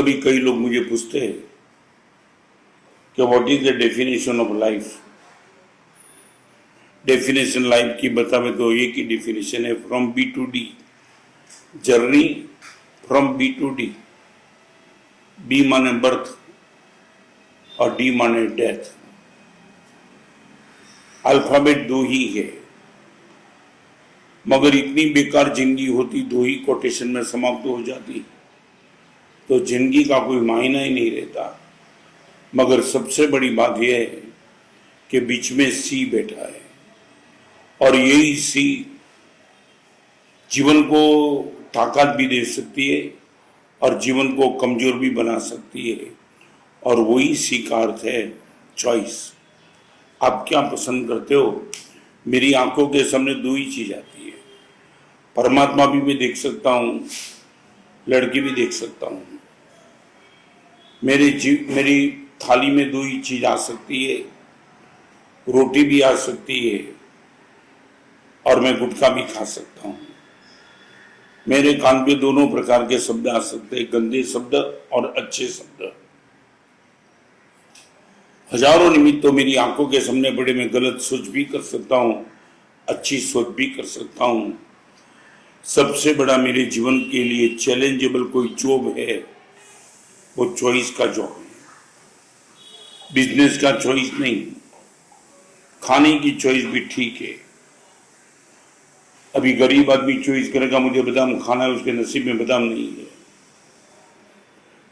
कभी कई लोग मुझे पूछते हैं कि what is the definition of life. Definition life की बतावे तो एक ही डेफिनेशन है, from B to D, journey from B to D. B माने बर्थ और डी माने डेथ। अल्फाबेट दो ही है, मगर इतनी बेकार जिंदगी होती दो ही कोटेशन में समाप्त हो जाती तो जिंदगी का कोई मायना ही नहीं रहता। मगर सबसे बड़ी बात यह है कि बीच में सी बैठा है और यही सी जीवन को ताकत भी दे सकती है और जीवन को कमजोर भी बना सकती है। और वही सी का अर्थ है चॉइस। आप क्या पसंद करते हो? मेरी आंखों के सामने दो ही चीज आती है, परमात्मा भी मैं देख सकता हूं, लड़की भी देख सकता हूं। मेरी थाली में दो ही चीज आ सकती है, रोटी भी आ सकती है और मैं गुटखा भी खा सकता हूं। मेरे कान पे दोनों प्रकार के शब्द आ सकते हैं, गंदे शब्द और अच्छे शब्द। हजारों निमित्तों मेरी आंखों के सामने बड़े, मैं गलत सोच भी कर सकता हूं, अच्छी सोच भी कर सकता हूं। सबसे बड़ा मेरे जीवन के लिए चैलेंजेबल कोई जॉब है, वो चॉइस का जॉब है। बिजनेस का चॉइस नहीं, खाने की चॉइस भी ठीक है। अभी गरीब आदमी चॉइस करेगा मुझे बादाम खाना है, उसके नसीब में बादाम नहीं है।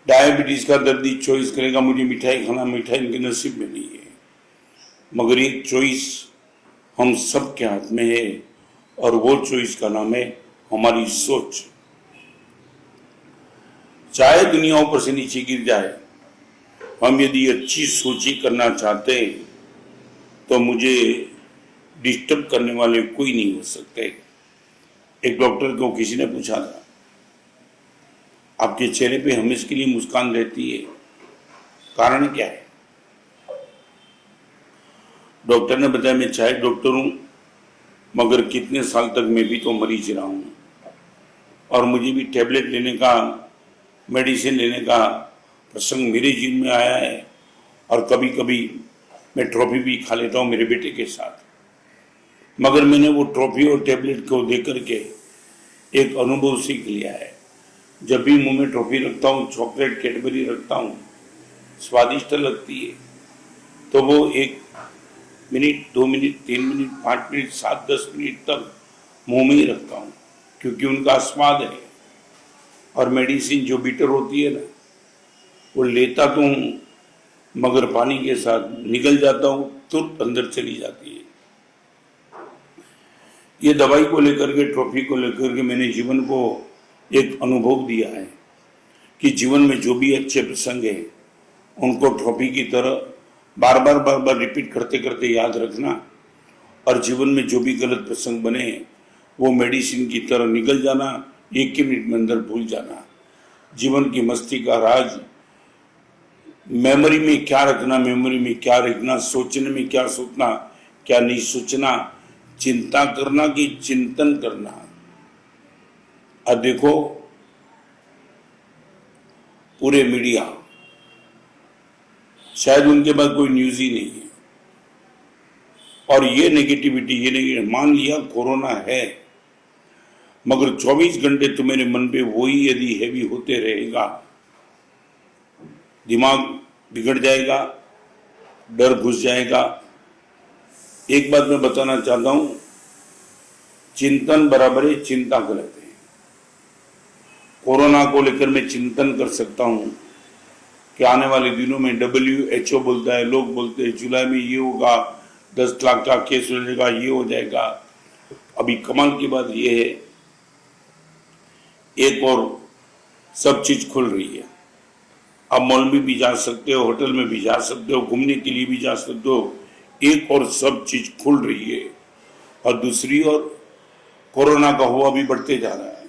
डायबिटीज का दर्दी चॉइस करेगा मुझे मिठाई खाना, मिठाई इनके नसीब में नहीं है। मगर एक चॉइस हम सब के हाथ में है और वो चॉइस का नाम है हमारी सोच। चाहे दुनिया ऊपर से नीचे गिर जाए, हम यदि अच्छी सोच ही करना चाहते हैं तो मुझे डिस्टर्ब करने वाले कोई नहीं हो सकते। एक डॉक्टर को किसी ने पूछा था, आपके चेहरे पे हमेशा के लिए मुस्कान रहती है, कारण क्या है? डॉक्टर ने बताया, मैं चाहे डॉक्टर हूं मगर कितने साल तक मैं भी तो मरीज रहा हूं और मुझे भी टैबलेट लेने का, मेडिसिन लेने का प्रसंग मेरे जीवन में आया है और कभी कभी मैं ट्रॉफी भी खा लेता हूं मेरे बेटे के साथ। मगर मैंने वो ट्रॉफी और टैबलेट को देकर के एक अनुभव सीख लिया है। जब भी मुंह में ट्रॉफी रखता हूं, चॉकलेट कैडबरी रखता हूं, स्वादिष्ट लगती है तो वो 1 minute, 2 minute, 3 minute, 5 minute, 7, 10 minute तक मुंह में ही रखता हूं, क्योंकि उनका स्वाद है। और मेडिसिन जो बिटर होती है ना, वो लेता तो हूं मगर पानी के साथ निगल जाता हूं, तुरंत अंदर चली जाती है। ये दवाई को लेकर के, ट्रॉफी को लेकर के मैंने जीवन को एक अनुभव दिया है कि जीवन में जो भी अच्छे प्रसंग है उनको ट्रॉफी की तरह बार बार रिपीट करते करते याद रखना और जीवन में जो भी गलत प्रसंग बने वो मेडिसिन की तरह निकल जाना, 1 ही मिनट में अंदर भूल जाना। जीवन की मस्ती का राज मेमोरी में क्या रखना, मेमोरी में क्या रखना, सोचने में क्या सोचना, क्या नहीं सोचना, चिंता करना कि चिंतन करना। अब देखो, पूरे मीडिया, शायद उनके पास कोई न्यूज ही नहीं है और ये नेगेटिविटी, मान लिया कोरोना है मगर 24 घंटे तुम्हारे मन पे वही यदि हैवी होते रहेगा, दिमाग बिगड़ जाएगा, डर घुस जाएगा। एक बात मैं बताना चाहता हूं, चिंतन बराबर है चिंता गलत है। कोरोना को लेकर मैं चिंतन कर सकता हूं कि आने वाले दिनों में WHO बोलता है, लोग बोलते हैं जुलाई में ये होगा, 10 लाख का केस हो जाएगा, ये हो जाएगा। अभी कमाल की बात ये है, एक और सब चीज खुल रही है। आप मॉल में भी जा सकते हो, होटल में भी जा सकते हो, घूमने के लिए भी जा सकते हो। एक और सब चीज खुल रही है और दूसरी ओर कोरोना का हुआ भी बढ़ते जा रहा है,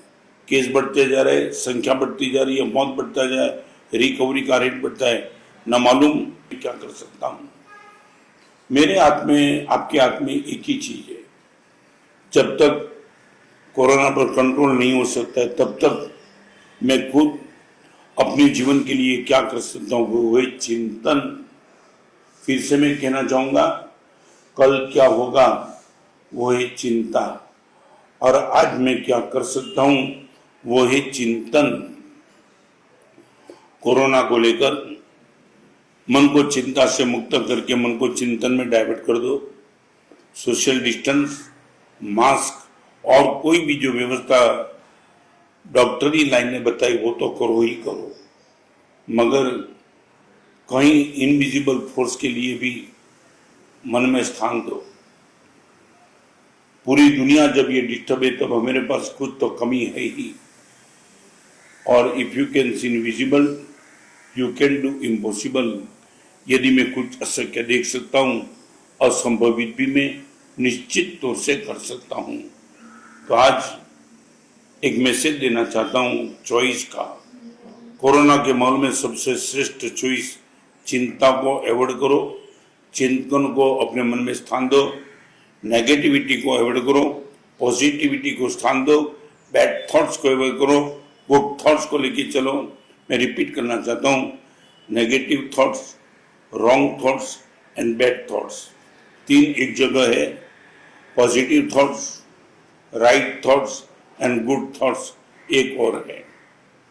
केस बढ़ते जा रहे हैं, संख्या बढ़ती जा रही है, मौत बढ़ता जा रहा है, रिकवरी का रेट बढ़ता है। ना मालूम क्या कर सकता हूं। मेरे हाथ में, आपके हाथ में एक ही चीज है, जब तक कोरोना पर कंट्रोल नहीं हो सकता है तब तक मैं खुद अपने जीवन के लिए क्या कर सकता हूँ वो है चिंतन। फिर से मैं कहना चाहूंगा, कल क्या होगा वो है चिंता, और आज मैं क्या कर सकता हूँ वो है चिंतन। कोरोना को लेकर मन को चिंता से मुक्त करके मन को चिंतन में डाइवर्ट कर दो। सोशल डिस्टेंस, मास्क और कोई भी जो व्यवस्था डॉक्टरी लाइन ने बताई वो तो करो ही करो, मगर कहीं इनविजिबल फोर्स के लिए भी मन में स्थान दो। पूरी दुनिया जब ये डिस्टर्ब है तब हमारे पास कुछ तो कमी है ही, और if you can see invisible you can do impossible. यदि मैं कुछ अशक्य देख सकता हूँ, असंभवित भी मैं निश्चित तौर से कर सकता हूँ। तो आज एक मैसेज देना चाहता हूँ चॉइस का। कोरोना के माहौल में सबसे श्रेष्ठ चॉइस चिंता को अवॉइड करो, चिंतन को अपने मन में स्थान दो, नेगेटिविटी को अवॉइड करो, पॉजिटिविटी को स्थान दो, बैड थॉट्स को अवॉइड करो, गुड थॉट्स को लेके चलो। मैं रिपीट करना चाहता हूँ, negative thoughts, wrong thoughts and bad thoughts, तीन एक जगह है, positive thoughts, right thoughts and good thoughts एक और है।